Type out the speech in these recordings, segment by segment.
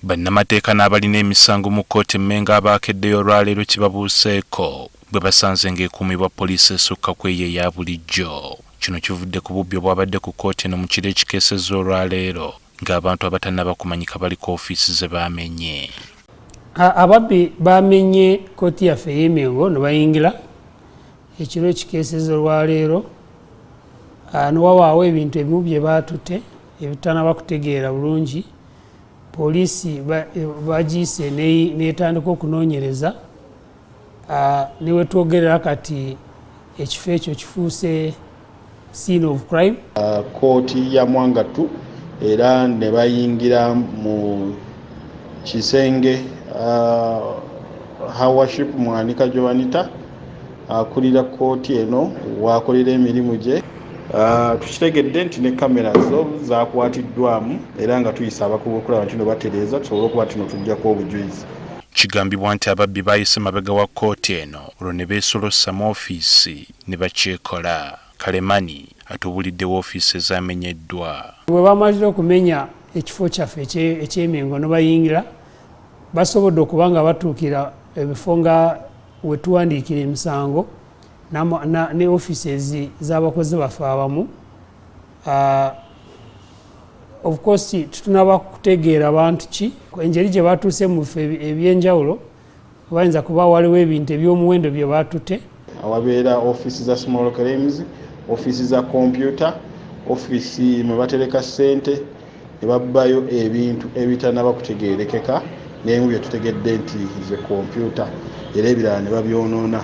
Bannamateeka n'abalina emisango mu kkooti Mengo abaakeddeyo olwaleero kibabuuseeko bwe basanze ng'ekuumibwa poliisi esukka ku eyo eya bulijjo. Kino kivudde ku bubbi obwabadde ku kkooti eno mu kiro ekikeeseza olwaleero ng'abantu abatannaba kumanyika bali ku ofiisi ze bamenye. Ababbi bamenye kkooti yaffe ey'e Mengo ne bayingira ekiro ekikeeseza olwaleero ne wabaawo ebintu ebimu bye baatutte ebitannaba kutegeera bulungi. Poliisi bagiyise n'etandika okunoonyereza ne wetwogerera kati ekifo ekyo kifuuse scene of crime. Kkooti ya Mwangatu era ne bayingira mu kisenge Worship Mwanika Joanita akulira kkooti eno wakolera emirimu gye. Tukitegedde nti ne kamera zo zakwatiddwamu era nga tuyisa abakugu okulaba nti no batereeza tusobole okuba tino tujjako obujulizi. Kigambibwa nti ababbi baayise mabega wa kkooti eno olwo ne beesolossa mu ofiisi ne bakyekola. Karemani atubulidde woofiisi ezamenyeddwa. Bwe bamalira okumenya ekifo kyaffe eky'Emengo ne bayingira basobodde okuba nga batuukira ebifo nga we tuwandiikira emisango ne ofiisi z'abakozi baffe abamu. Of course tutunaba kutegeera bantu ki engeri gye batuuse mu bifo ebyenjawulo bayinza kuba waliwo ebintu eby'omuwendo bye batutte. Awabeera ofiisi za small claims, ofiisi za computer, ofiisi mwe batereka ssente ne babbayo ebintu ebitannaba kutegeerekeka n'ebimu bye tutegedde nti ze computer era ebirala ne babyonoona.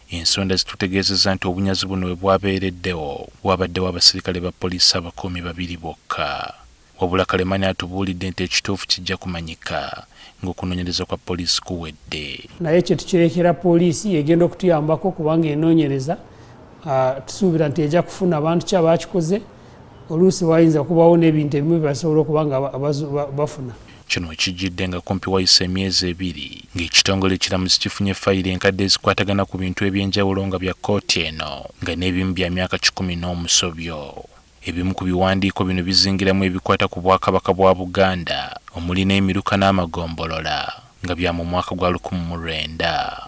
Ensonda zitutegeezezza nti obunyazi buno bwe bwabeereddewo bwabaddewo abasirikale ba poliisi abakuumi 2 bokka. Wabula Karemani atubuulidde nti ekituufu kijja kumanyika ng'okunoonyereza kwa poliisi kuwedde. Naye kye tukirekera poliisi egenda okutuyambako kubanga enoonyereza tusuubira nti ejja kufuna abantu ki abaakikoze oluusi wayinza kubawo n'ebintu ebimu byebasobola okuba nga bafuna. Kino ekijjidde nga kumpi wayise emyezi 2 ng'ekitongole ekiramuzi kifunye Fayiro enkadde ezikwatagana ku bintu ebyenjawulo nga bya kkooti eno nga n'ebimu bya myaka 10 n'omusobyo. Ebimu ku biwandiiko bino bizingiramu ebikwata ku Bwakabaka bwa Buganda omuli n'emiruka n'amagombolola nga bya mu mwaka gwa 1900.